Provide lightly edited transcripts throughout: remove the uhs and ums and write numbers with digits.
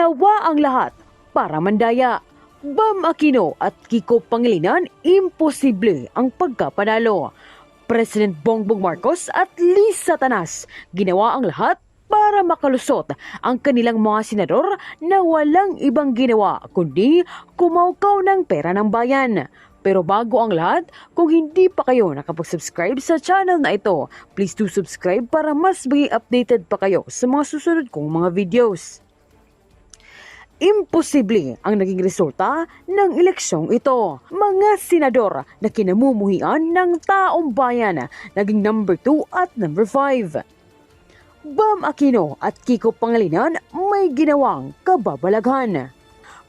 Ginawa ang lahat para mandaya. Bam Aquino at Kiko Pangilinan, imposible ang pagkapanalo. President Bongbong Marcos at Lisa Tanas, ginawa ang lahat para makalusot ang kanilang mga senador na walang ibang ginawa kundi kumaukaw ng pera ng bayan. Pero bago ang lahat, kung hindi pa kayo nakapag-subscribe sa channel na ito, please do subscribe para mas maging updated pa kayo sa mga susunod kong mga videos. Imposible ang naging resulta ng eleksyong ito. Mga senador na kinamumuhian ng taong bayan naging number 2 at number 5. Bam Aquino at Kiko Pangilinan may ginawang kababalaghan.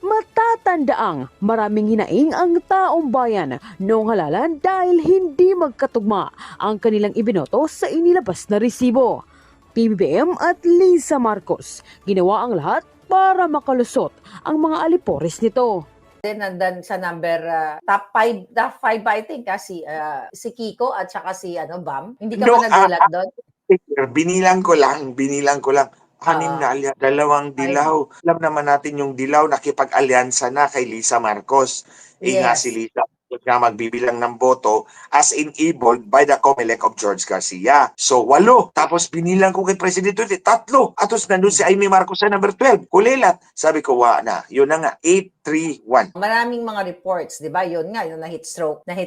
Matatandaang maraming hinaing ang taong bayan noong halalan dahil hindi magkatugma ang kanilang ibinoto sa inilabas na resibo. PBBM at Lisa Marcos, ginawa ang lahat para makalusot ang mga alipores nito. Nandan sa number top 5 I think si Kiko at saka si Bam. Hindi ka ba nagulat doon? Binilang ko lang. Anim na alyansa, dalawang dilaw. Alam naman natin yung dilaw nakipag-alyansa na kay Lisa Marcos. Nga si Lisa na magbibilang ng boto as enabled by the COMELEC of George Garcia. So, 8. Tapos binilang ko kay President Duterte, 3. Atos nandun si Amy Marcos sa number 12. Kulilat. Sabi ko, na. Yun na nga. 8-3-1. Maraming mga reports, di ba? Yun nga, yung na-heat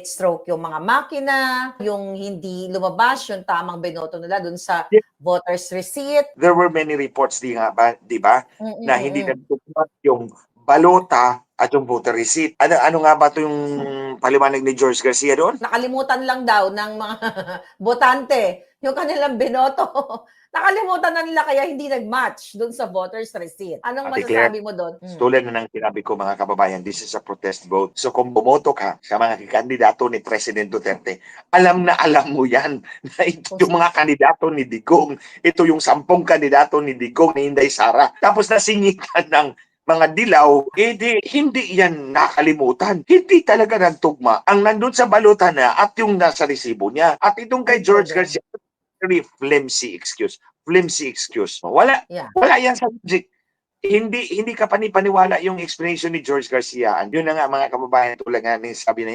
stroke yung mga makina, yung hindi lumabas, yung tamang binoto nila dun sa voters receipt. There were many reports, di ba? Na hindi nagtutupad yung balota at yung voter receipt. Ano nga ba ito yung paliwanag ni George Garcia doon? Nakalimutan lang daw ng mga botante yung kanilang binoto. Nakalimutan na nila kaya hindi nag-match doon sa voters receipt. Anong masasabi mo doon? Tulad na ng sinabi ko mga kababayan, this is a protest vote. So kung bumoto ka sa mga kandidato ni President Duterte, alam na alam mo yan na ito yung mga kandidato ni Digong. Ito yung 10 kandidato ni Digong ni Inday Sara. Tapos nasingitan ng mga dilaw, hindi yan nakalimutan. Hindi talaga nagtugma ang nandun sa balota na at yung nasa resibo niya. At itong kay George Garcia, very flimsy excuse. Wala yan sa logic. Hindi ka paniwala yung explanation ni George Garcia. Yun na nga mga kababayan, tulad nga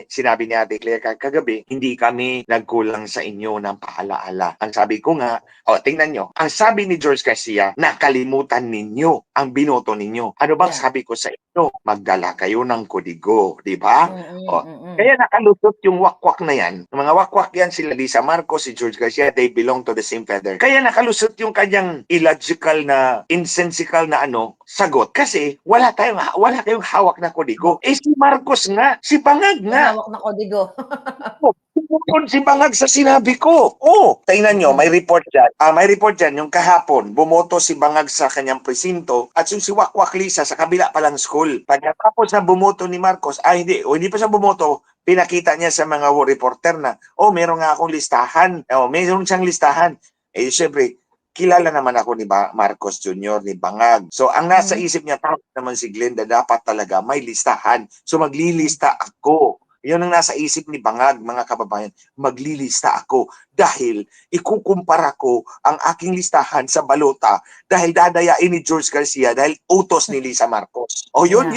sinabi ni Ate Claire kagabi, hindi kami nagkulang sa inyo ng paalaala. Ang sabi ko nga, tingnan nyo, ang sabi ni George Garcia, nakalimutan ninyo ang binoto ninyo. Ano bang sabi ko sa inyo? Magdala kayo ng kodigo, di ba? Kaya nakalusot yung wakwak na yan. Mga wakwak yan sila Lisa Marcos, si George Garcia, they belong to the same feather. Kaya nakalusot yung kanyang illogical na, insensical na sagot kasi wala tayong hawak na kodigo. Si Marcos nga, si Bangag nga. Hawak na kodigo. Bukod si Bangag sa sinabi ko. Tingnan nyo, may report dyan. Yung kahapon, bumoto si Bangag sa kanyang presinto at yung si Wakwak Lisa sa kabila palang school. Pagkatapos na bumoto ni Marcos, hindi pa siya bumoto, pinakita niya sa mga reporter na, meron nga akong listahan. Meron siyang listahan. Siyempre, kilala naman ako ni Marcos Jr., ni Bangag. So, ang nasa isip niya, tapos naman si Glenda, dapat talaga may listahan. So, maglilista ako. Yun ang nasa isip ni Bangag, mga kababayan. Maglilista ako dahil ikukumpara ko ang aking listahan sa balota dahil dadayain ni George Garcia dahil utos ni Lisa Marcos. Yun.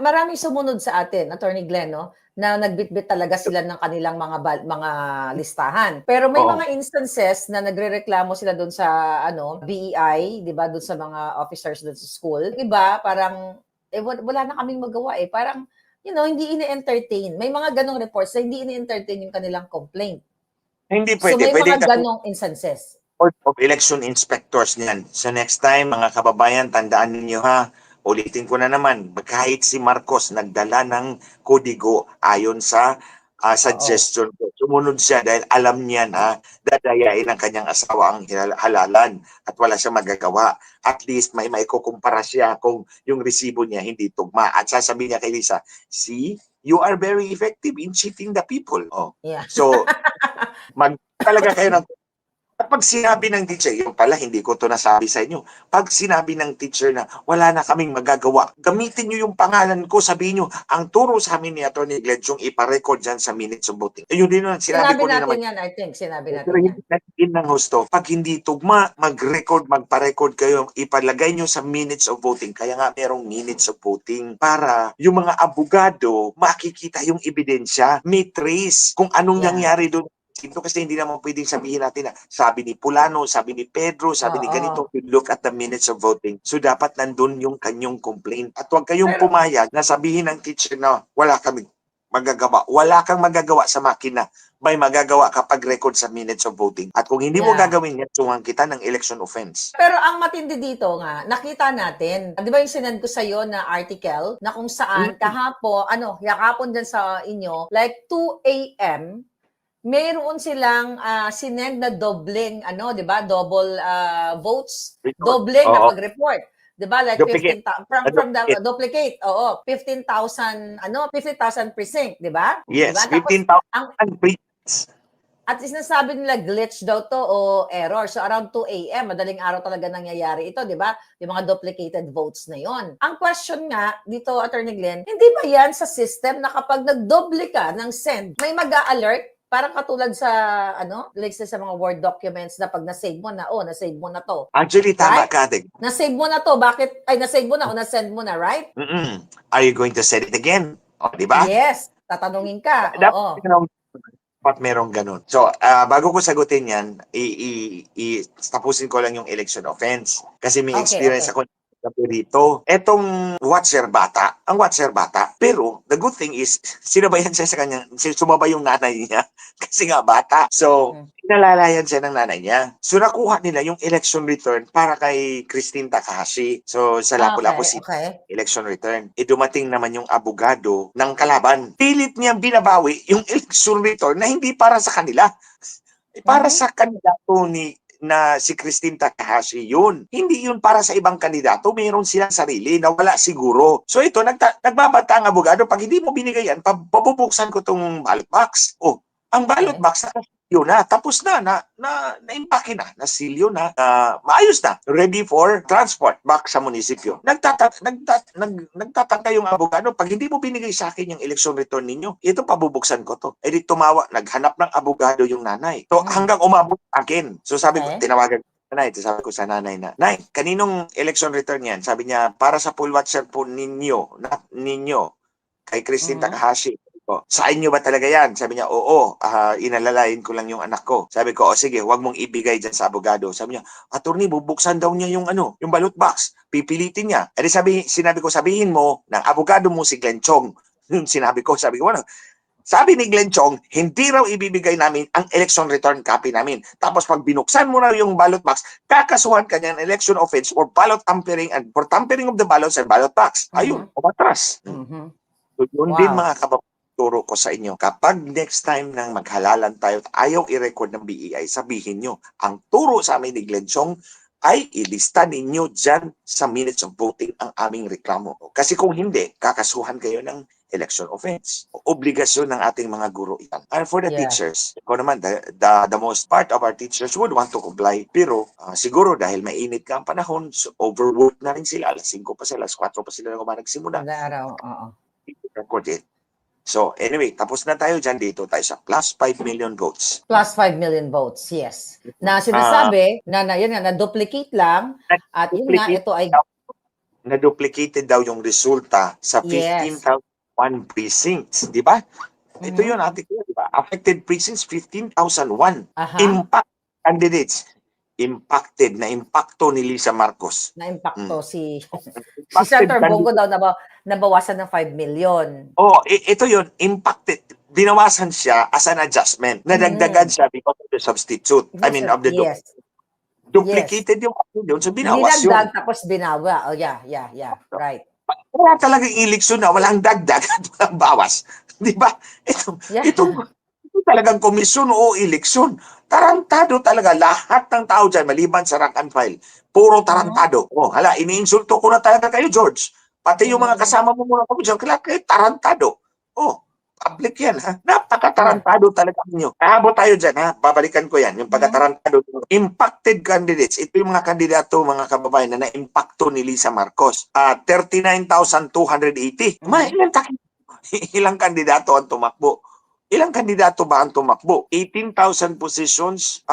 Maraming sumunod sa atin, Attorney Glenn, na nagbitbit talaga sila ng kanilang mga listahan. Pero may mga instances na nagrereklamo sila doon sa BEI, 'di ba, doon sa mga officers doon sa school. Iba parang wala na kaming magawa Parang hindi ini-entertain. May mga ganong reports na hindi ini-entertain yung kanilang complaint. Hindi pwede. So may pwede mga ganong instances. Of election inspectors niyan. So next time mga kababayan, tandaan ninyo ha. Ulitin ko na naman, kahit si Marcos nagdala ng kodigo ayon sa suggestion ko. Sumunod siya dahil alam niya na dadayain ang kanyang asawa ang halalan at wala siya magagawa. At least may maikukumpara siya kung yung resibo niya hindi tugma. At sasabihin niya kay Lisa, see, you are very effective in cheating the people. So, talaga kayo ng At pag sinabi ng teacher, yung pala hindi ko to nasabi sa inyo, pag sinabi ng teacher na wala na kaming magagawa, gamitin nyo yung pangalan ko, sabihin nyo, ang turo sa amin ni Atty. Glenn yung iparecord dyan sa minutes of voting. Ayun din naman, sinabi Sinabi ko din natin naman. yan, I think. Sinabi natin Pero yan. hindi natin ng husto. Pag hindi tugma, mag-record, magpa-record kayo, ipalagay nyo sa minutes of voting. Kaya nga merong minutes of voting para yung mga abogado makikita yung ebidensya, may trace kung anong Yeah. nangyari doon. Ito kasi hindi naman pwedeng sabihin natin na sabi ni Pulano, sabi ni Pedro, sabi ni Oo. ganito, you look at the minutes of voting. So dapat nandun yung kanyang complaint. At huwag kayong Pero- pumayag na sabihin ng teacher na wala kami magagawa. Wala kang magagawa sa makina. May magagawa kapag record sa minutes of voting. At kung hindi mo Yeah. gagawin yan, suwang kita ng election offense. Pero ang matindi dito nga, nakita natin, di ba yung sinend ko sa'yo na article na kung saan kahapon, yakapon dyan sa inyo, like 2 a.m., mayroon silang sinend na dobling, di ba? Double votes, Report. dobling na Oo. pag-report. Di ba? Like Duplicate. 15,000 from the duplicate. Oo, 15,000 precinct, di ba? Yes, Diba? Tapos, 15,000 precints. at sinasabi nila glitch daw to o error. So around 2 a.m., madaling araw talaga nangyayari ito, di ba? Yung mga duplicated votes na yon. Ang question nga dito, Attorney Glenn, hindi ba yan sa system na kapag nagdoble ka ng send, may mag-a-alert? Parang katulad sa, like sa mga Word documents na pag na-save mo na, na-save mo na to. Actually, tama Right? ka, Deg. Na-save mo na to, na-save mo na o na-send mo na, right? Are you going to set it again? O, di ba? Yes, tatanungin ka. Oo. Dapat merong ganun. So, bago ko sagutin yan, tapusin ko lang yung election offense. Kasi may Okay, experience okay. ako dito. Etong watcher bata, ang watcher bata, pero the good thing is, sinabayan siya sa kanya, sumabay yung nanay niya. Kasi nga bata. So, pinalalayan siya ng nanay niya. So, nakuha nila yung election return para kay Christine Takahashi. So, sa Lapu-Lapu City. Okay. Election return. Dumating naman yung abogado ng kalaban. Pilit niyang binabawi yung election return na hindi para sa kanila. Para sa kandidato na si Christine Takahashi yun. Hindi yun para sa ibang kandidato. Mayroon silang sarili na wala siguro. So ito, nagbabanta ang abogado. Pag hindi mo binigay yan, pabubuksan ko tong ballot box. Oh, ang ballot box yun na, tapos na-impake na, nasilyo na, maayos na, ready for transport back sa munisipyo. Nagtataka yung abogado, pag hindi mo binigay sa akin yung election return ninyo, ito pabubuksan ko to. Eh di tumawa, naghanap ng abogado yung nanay. So hanggang umabot akin. So sabi ko, tinawagan nanay, sabi ko sa nanay na, Nay, kaninong election return yan? Sabi niya, para sa poll watcher po ninyo, kay Christine Takahashi. Sa inyo ba talaga yan? Sabi niya, oo, inalalayan ko lang yung anak ko. Sabi ko, sige, huwag mong ibigay dyan sa abogado. Sabi niya, attorney, bubuksan daw niya yung ballot box. Pipilitin niya. Eh sinabi ko, sabihin mo ng abogado mo si Glenn Chong. Sabi ko, sabi ni Glenn Chong, hindi raw ibibigay namin ang election return copy namin. Tapos pag binuksan mo na yung ballot box, kakasuhan ka niya ng election offense for ballot tampering and for tampering of the ballots and ballot box. Ayun, umatras. So, yun din mga kababayan. Turo ko sa inyo, kapag next time nang maghalalan tayo at ayaw i-record ng BEI, sabihin nyo, ang turo sa amin ni Glenn Chong ay ilista ninyo dyan sa minutes of voting ang aming reklamo. Kasi kung hindi, kakasuhan kayo ng election offense. Obligasyon ng ating mga guro yan. And for the teachers, ko naman, the most part of our teachers would want to comply. Pero siguro dahil mainit ka ang panahon, so overworked na rin sila. Alas 5 pa sila, alas 4 pa sila na nagsimula. Record it. So, anyway, tapos na tayo dyan. Dito tayo sa plus 5 million votes. Plus 5 million votes, yes. Na sinasabi, yun nga, na-duplicate lang. At yun nga, ito ay... Na-duplicated daw yung resulta sa 15,001 precincts. Di ba? Ito yun, di ba? Affected precincts, 15,001. Impact candidates. Impacted, na impacto ni Lisa Marcos. Na-impacto si Senator Bongo daw nabawasan ng 5 million. Oh, ito yun, impacted. Binawasan siya as an adjustment. Nadagdagan siya because of the substitute. Yes, of the duplicated yung yun. So, binawas yun. Dinagdag tapos binawa. Oh, yeah. Right. Wala talagang eleksyon na walang dagdag at walang bawas. Di ba? Ito talagang komisyon o eleksyon. Tarantado talaga. Lahat ng tao dyan, maliban sa rank and file, puro tarantado. Oh, hala, iniinsulto ko na talaga kayo, George. Pati yung mga kasama mo muna kami dyan, kaya tarantado. Oh, public yan, ha? Napakatarantado talaga ninyo. Aabot tayo dyan, ha? Babalikan ko yan. Yung pagkatarantado. Impacted candidates. Ito yung mga kandidato, mga kababayan, na na-impacto ni Lisa Marcos. 39,280. Ilang kandidato ang tumakbo? Ilang kandidato ba ang tumakbo? 18,000 positions,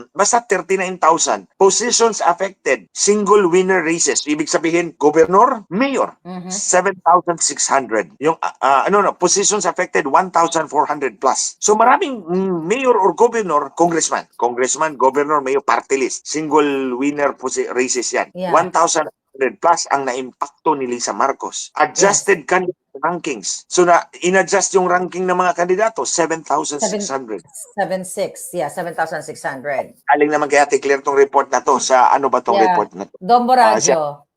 basta 39,000. Positions affected, single winner races. Ibig sabihin, gobernador, mayor, 7,600. Yung, positions affected, 1,400 plus. So maraming mayor or governor, congressman, governor, mayor, party list. Single winner races yan. Yeah. 1,400 plus ang na-impacto ni Lisa Marcos. Adjusted candidate rankings. So in-adjust yung ranking ng mga kandidato, 7,600. 7,600. Aling naman kaya declare tong report na to sa ano ba tong report na to? Dombo Radyo.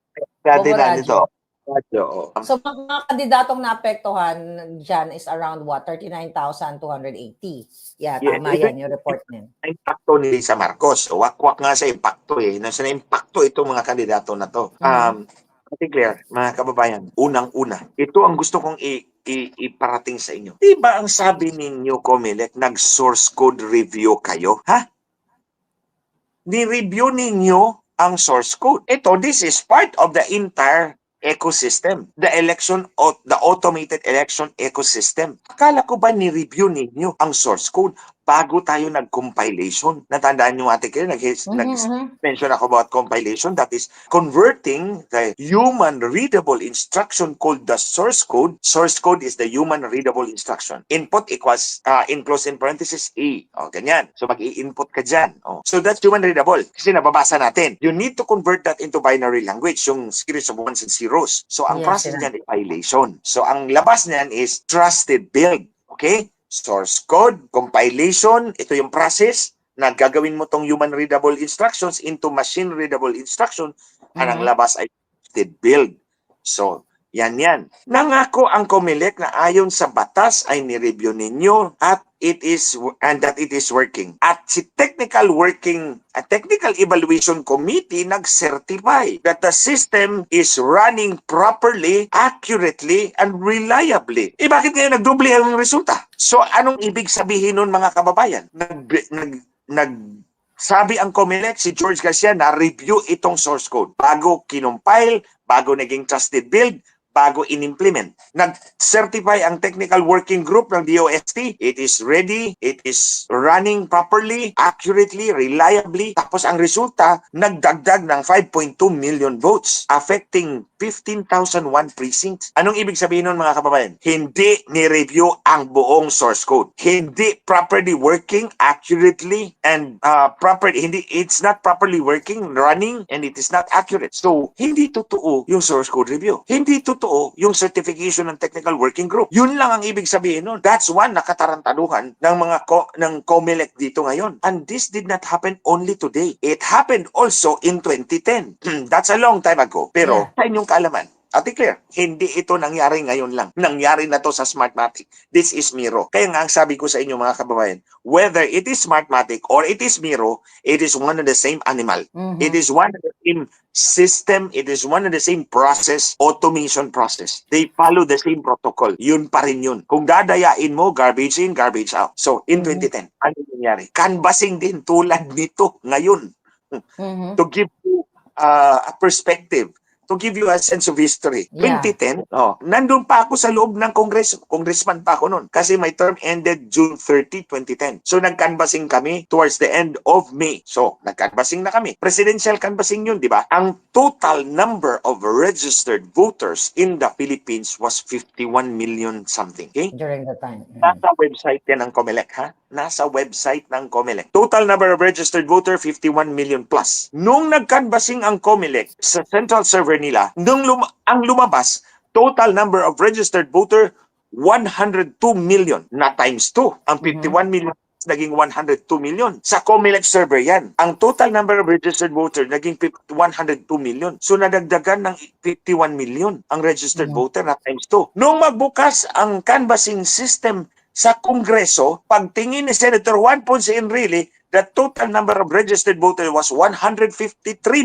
Dati Dombo na Radyo. nito. Radyo. So, mga kandidatong naapektuhan dyan is around what? 39,280. Yeah, tama yan yung report niya. Impacto ni Lisa Marcos. Wakwak nga sa impacto eh. Nasa na-impacto itong mga kandidato na to. Clear, mga kababayan, unang-una, ito ang gusto kong iparating sa inyo. Di ba ang sabi ninyo, Comelec, nag-source code review kayo? Ha? Ni-review ninyo ang source code. Ito, this is part of the entire ecosystem. The automated election ecosystem. Akala ko ba ni-review ninyo ang source code bago tayo nag-compilation? Natandaan nyo ate kayo, nag-mention ako about compilation. That is converting the human readable instruction called the source code. Source code is the human readable instruction. Input equals, in close in parenthesis, A. O, ganyan. So mag-i-input ka dyan. O. So that's human readable. Kasi nababasa natin. You need to convert that into binary language, yung series of ones and zeros. So ang process niyan is compilation. So ang labas niyan is trusted build. Okay? Source code, compilation, ito yung process na gagawin mo tong human readable instructions into machine readable instruction, ang labas ay trusted build. So, yan. Nangako ang Comelec na ayon sa batas ay ni-review ninyo at that it is working. At si technical evaluation committee nag-certify that the system is running properly, accurately, and reliably. Bakit ngayon nagdoble ang resulta? So anong ibig sabihin nun, mga kababayan? Sabi ang Comelec, si George Garcia, na review itong source code bago kinumpile, bago naging trusted build, bago in-implement. Nag-certify ang technical working group ng DOST. It is ready, it is running properly, accurately, reliably. Tapos ang resulta, nagdagdag ng 5.2 million votes, affecting 15,001 precincts. Anong ibig sabihin nun, mga kababayan? Hindi ni-review ang buong source code. Hindi properly working, accurately, and it's not properly working, running, and it is not accurate. So, hindi totoo yung source code review. Hindi totoo yung certification ng technical working group. Yun lang ang ibig sabihin nun. That's one na katarantaduhan ng ng Comelec dito ngayon. And this did not happen only today. It happened also in 2010. That's a long time ago. Pero sa inyong kaalaman, Ate Claire, hindi ito nangyari ngayon lang. Nangyari na to sa Smartmatic. This is Miro. Kaya nga ang sabi ko sa inyo, mga kababayan, whether it is Smartmatic or it is Miro, it is one and the same animal. It is one and the same system. It is one and the same process, automation process. They follow the same protocol. Yun pa rin yun. Kung dadayain mo, garbage in, garbage out. So, in 2010, ano nangyari? Canvassing din tulad nito ngayon. To give you a perspective, to give you a sense of history. 2010, nandun pa ako sa loob ng Kongreso. Congressman pa ako noon. Kasi my term ended June 30, 2010. So nag-canvassing kami towards the end of May. So nag-canvassing na kami. Presidential canvassing yun, di ba? Ang total number of registered voters in the Philippines was 51 million something. Okay? During the time. Nasa website yan ng Comelec, ha? Nasa website ng Comelec. Total number of registered voter, 51 million plus. Nung nag-canvassing ang Comelec sa central server nila, ang lumabas, total number of registered voter, 102 million na times 2. Ang 51 million naging 102 million. Sa Comelec server yan. Ang total number of registered voter naging 102 million. So nadagdagan ng 51 million ang registered voter na times 2. Nung magbukas ang canvassing system sa Kongreso, pagtingin ni Senator Juan Ponce Enrile, the total number of registered voters was 153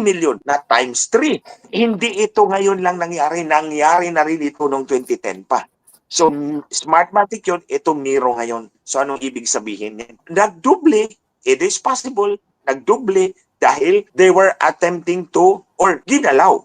million na times 3. Hindi ito ngayon lang nangyari. Nangyari na rin ito noong 2010 pa. So, Smartmatic yun, ito Miro ngayon. So, anong ibig sabihin yan? Nagduble, it is possible, nagduble dahil they were attempting to, or ginalaw